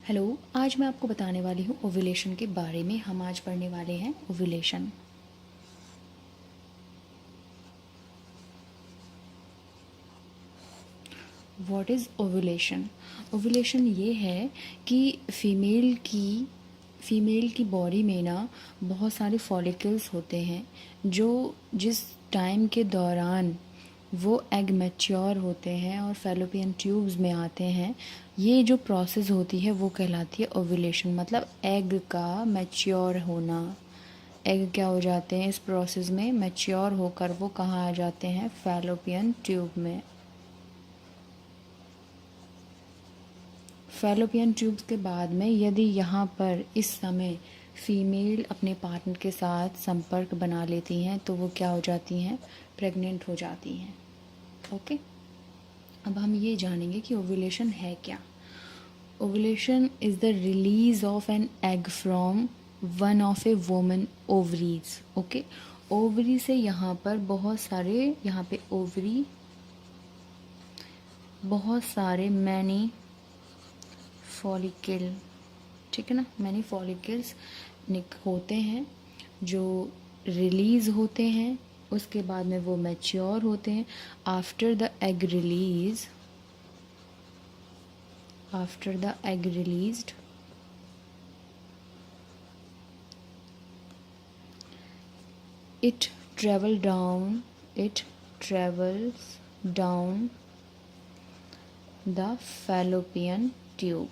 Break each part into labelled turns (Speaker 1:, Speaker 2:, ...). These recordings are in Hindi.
Speaker 1: हेलो। आज मैं आपको बताने वाली हूँ ओव्यूलेशन के बारे में। हम आज पढ़ने वाले हैं ovulation. What is ovulation? Ovulation ये है कि फ़ीमेल की बॉडी में ना बहुत सारे फॉलिकल्स होते हैं जो जिस टाइम के दौरान वो एग मैच्योर होते हैं और फैलोपियन ट्यूब्स में आते हैं। ये जो प्रोसेस होती है वो कहलाती है ओव्यूलेशन। मतलब एग का मैच्योर होना। एग क्या हो जाते हैं इस प्रोसेस में? मैच्योर होकर वो कहाँ आ जाते हैं? फैलोपियन ट्यूब में। फैलोपियन ट्यूब्स के बाद में यदि यहाँ पर इस समय फीमेल अपने पार्टनर के साथ संपर्क बना लेती हैं तो वो क्या हो जाती हैं? प्रेग्नेंट हो जाती हैं। ओके। अब हम ये जानेंगे कि ओव्यूलेशन है क्या। Ovulation is the release of an egg from one of A woman ovaries. Okay. Ovary से यहाँ पर यहाँ पे ओवरी बहुत सारे मैनी फॉलिकल, ठीक है ना, मैनी फॉलिकल्स होते हैं जो रिलीज़ होते हैं। उसके बाद में वो मैच्योर होते हैं। After the egg released it travels down the fallopian tube।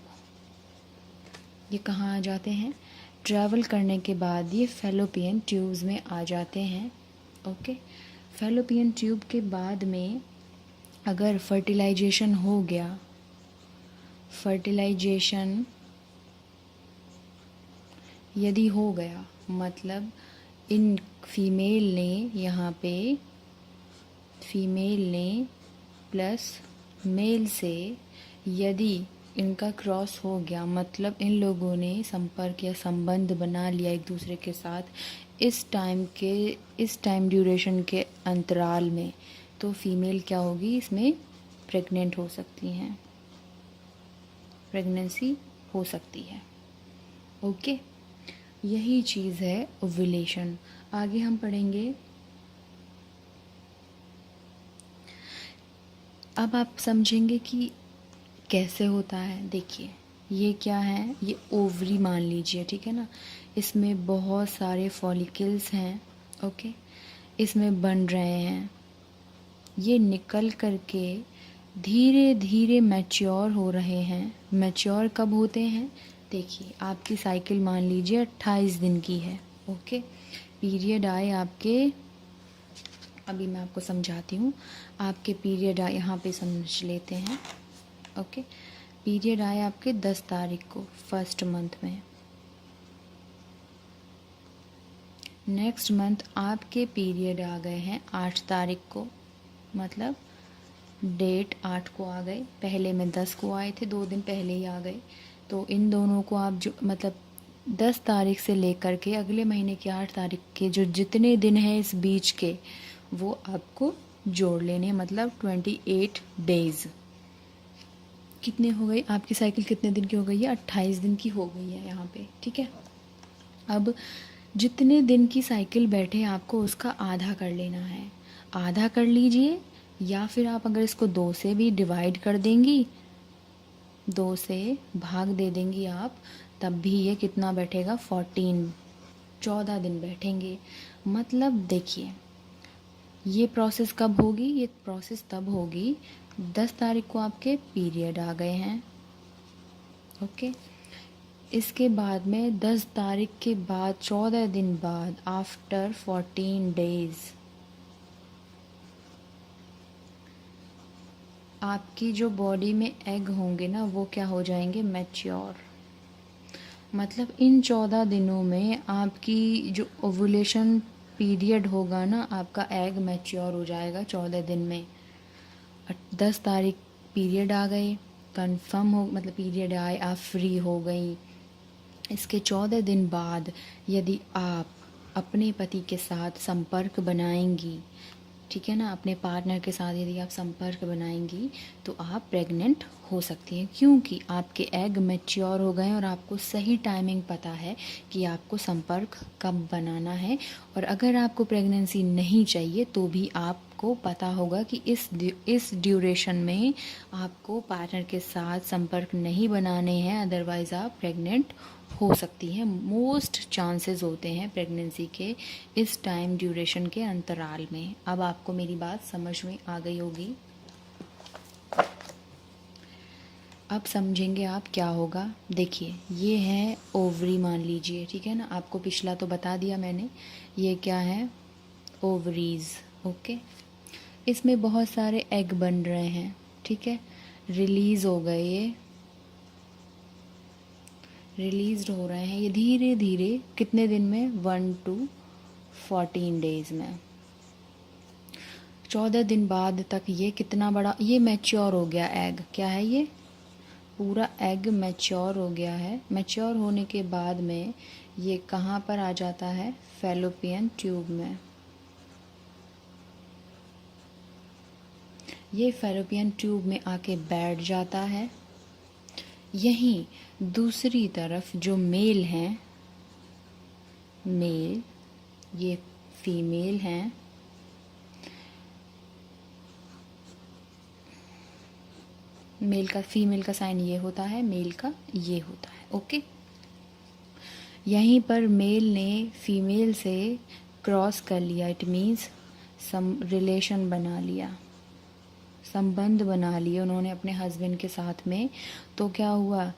Speaker 1: ये कहाँ आ जाते हैं? ट्रैवल करने के बाद ये फैलोपियन ट्यूब्स में आ जाते हैं। ओके। फैलोपियन ट्यूब के बाद में अगर फर्टिलाइजेशन हो गया, फर्टिलाइजेशन यदि हो गया मतलब इन फीमेल ने प्लस मेल से यदि इनका क्रॉस हो गया, मतलब इन लोगों ने संपर्क या संबंध बना लिया एक दूसरे के साथ इस टाइम ड्यूरेशन के अंतराल में, तो फीमेल क्या होगी? इसमें प्रेग्नेंट हो सकती हैं, प्रेगनेंसी हो सकती है। ओके। यही चीज़ है ओव्यूलेशन। आगे हम पढ़ेंगे। अब आप समझेंगे कि कैसे होता है। देखिए ये क्या है? ये ओवरी मान लीजिए, ठीक है ना। इसमें बहुत सारे फॉलिकल्स हैं। ओके। इसमें बन रहे हैं, ये निकल करके धीरे धीरे मैच्योर हो रहे हैं। मैच्योर कब होते हैं? देखिए आपकी साइकिल मान लीजिए 28 दिन की है। ओके। पीरियड आए आपके, अभी मैं आपको समझाती हूँ। आपके पीरियड आए, यहाँ पे समझ लेते हैं। ओके। पीरियड आए आपके 10 तारीख को फर्स्ट मंथ में। नेक्स्ट मंथ आपके पीरियड आ गए हैं 8 तारीख को, मतलब डेट 8 को आ गए। पहले में 10 को आए थे, 2 दिन पहले ही आ गए। तो इन दोनों को आप जो मतलब 10 तारीख से लेकर के अगले महीने की 8 तारीख के जो जितने दिन हैं इस बीच के, वो आपको जोड़ लेने, मतलब 28 डेज। कितने हो गई आपकी साइकिल? कितने दिन की हो गई है? 28 दिन की हो गई है यहाँ पे, ठीक है। अब जितने दिन की साइकिल बैठे आपको उसका आधा कर लेना है। आधा कर लीजिए, या फिर आप अगर इसको 2 से भी डिवाइड कर देंगी, 2 से भाग दे देंगी आप, तब भी ये कितना बैठेगा? 14 दिन बैठेंगे। मतलब देखिए ये प्रोसेस कब होगी? ये प्रोसेस तब होगी 10 तारीख को आपके पीरियड आ गए हैं। ओके। इसके बाद में 10 तारीख के बाद 14 दिन बाद, आफ्टर 14 डेज, आपकी जो बॉडी में एग होंगे ना वो क्या हो जाएंगे? मैच्योर। मतलब इन 14 दिनों में आपकी जो ओव्यूलेशन पीरियड होगा ना, आपका एग मैच्योर हो जाएगा 14 दिन में। 10 तारीख पीरियड आ गए, कंफर्म हो, मतलब पीरियड आए, आप फ्री हो गई। इसके 14 दिन बाद यदि आप अपने पति के साथ संपर्क बनाएंगी ठीक है ना। अपने पार्टनर के साथ यदि आप संपर्क बनाएंगी तो आप प्रेग्नेंट हो सकती हैं, क्योंकि आपके एग मैच्योर हो गए हैं और आपको सही टाइमिंग पता है कि आपको संपर्क कब बनाना है। और अगर आपको प्रेगनेंसी नहीं चाहिए तो भी आपको पता होगा कि इस ड्यूरेशन में आपको पार्टनर के साथ संपर्क नहीं बनाने हैं, अदरवाइज़ आप प्रेग्नेंट हो सकती हैं। मोस्ट चांसेस होते हैं प्रेगनेंसी के इस टाइम ड्यूरेशन के अंतराल में। अब आपको मेरी बात समझ में आ गई होगी। अब समझेंगे आप क्या होगा। देखिए, ये है ओवरी मान लीजिए, ठीक है ना। आपको पिछला तो बता दिया मैंने, ये क्या है, ओवरीज। ओके, इसमें बहुत सारे एग बन रहे हैं, ठीक है। रिलीज़ हो गए, ये रिलीज़ हो रहे हैं ये धीरे धीरे। कितने दिन में, 1 to 14 डेज़ में, 14 दिन बाद तक ये कितना बड़ा, ये मैच्योर हो गया एग। क्या है ये, पूरा एग मैच्योर हो गया है। मैच्योर होने के बाद में ये कहाँ पर आ जाता है, फैलोपियन ट्यूब में। ये फैलोपियन ट्यूब में आके बैठ जाता है। यहीं दूसरी तरफ जो मेल हैं, मेल, ये फीमेल हैं, मेल का, फीमेल का साइन ये होता है, मेल का ये होता है। ओके, यहीं पर मेल ने फीमेल से क्रॉस कर लिया, इट मीन्स रिलेशन बना लिया, संबंध बना लिए उन्होंने अपने हस्बैंड के साथ में। तो क्या हुआ,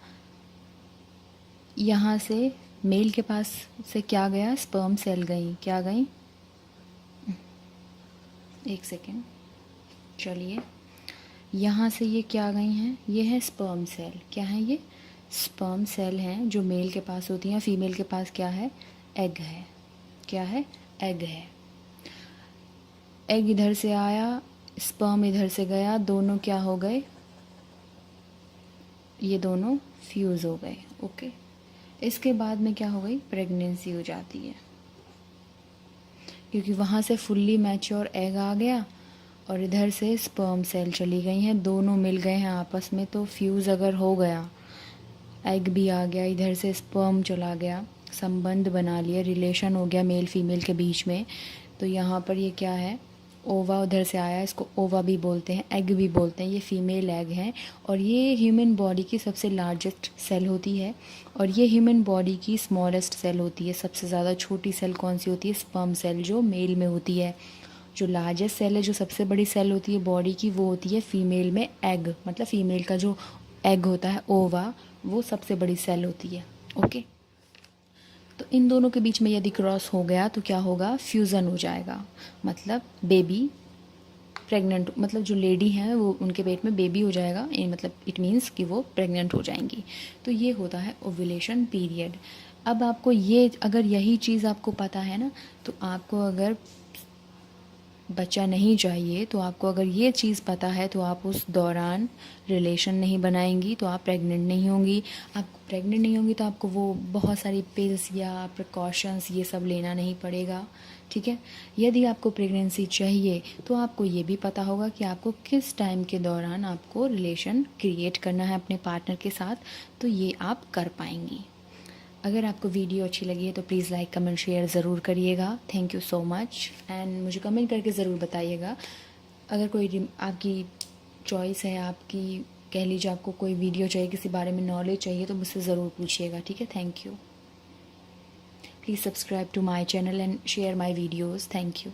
Speaker 1: यहाँ से मेल के पास से क्या गया, स्पर्म सेल गई। क्या गई, एक सेकेंड, चलिए, यहाँ से ये क्या गई हैं, ये है स्पर्म सेल। क्या है ये, स्पर्म सेल हैं जो मेल के पास होती हैं। फीमेल के पास क्या है, एग है। क्या है, एग है। एग इधर से आया, स्पर्म इधर से गया, दोनों क्या हो गए, ये दोनों फ्यूज़ हो गए। ओके, इसके बाद में क्या हो गई, प्रेगनेंसी हो जाती है, क्योंकि वहाँ से फुल्ली मैच्योर एग आ गया और इधर से स्पर्म सेल चली गई हैं, दोनों मिल गए हैं आपस में। तो फ्यूज़ अगर हो गया, एग भी आ गया, इधर से स्पर्म चला गया, संबंध बना लिया, रिलेशन हो गया मेल फीमेल के बीच में। तो यहाँ पर ये क्या है, ओवा उधर से आया, इसको ओवा भी बोलते हैं, एग भी बोलते हैं। ये फीमेल एग हैं और ये ह्यूमन बॉडी की सबसे लार्जेस्ट सेल होती है और ये ह्यूमन बॉडी की स्मॉलेस्ट सेल होती है। सबसे ज़्यादा छोटी सेल कौन सी होती है, स्पर्म सेल, जो मेल में होती है। जो लार्जेस्ट सेल है, जो सबसे बड़ी सेल होती है बॉडी की, वो होती है फीमेल में, एग, मतलब फीमेल का जो एग होता है, ओवा, वो सबसे बड़ी सेल होती है। ओके, तो इन दोनों के बीच में यदि क्रॉस हो गया तो क्या होगा, फ्यूज़न हो जाएगा, मतलब बेबी प्रेग्नेंट, मतलब जो लेडी हैं वो, उनके पेट में बेबी हो जाएगा, मतलब इट मीन्स कि वो प्रेग्नेंट हो जाएंगी। तो ये होता है ओव्यूलेशन पीरियड। अब आपको ये, अगर यही चीज़ आपको पता है ना, तो आपको अगर बच्चा नहीं चाहिए, तो आपको अगर ये चीज़ पता है तो आप उस दौरान रिलेशन नहीं बनाएंगी, तो आप प्रेग्नेंट नहीं होंगी। आप प्रेग्नेंट नहीं होंगी तो आपको वो बहुत सारी पिल्स या प्रिकॉशंस ये सब लेना नहीं पड़ेगा, ठीक है। यदि आपको प्रेगनेंसी चाहिए तो आपको ये भी पता होगा कि आपको किस टाइम के दौरान आपको रिलेशन क्रिएट करना है अपने पार्टनर के साथ, तो ये आप कर पाएंगी। अगर आपको वीडियो अच्छी लगी है तो प्लीज़ लाइक कमेंट शेयर ज़रूर करिएगा। Thank you so much, and मुझे कमेंट करके ज़रूर बताइएगा। अगर कोई आपकी चॉइस है, आपकी कह लीजिए, आपको कोई वीडियो चाहिए, किसी बारे में नॉलेज चाहिए, तो मुझसे ज़रूर पूछिएगा, ठीक है। Thank you. Please subscribe to my channel and share my videos. Thank you.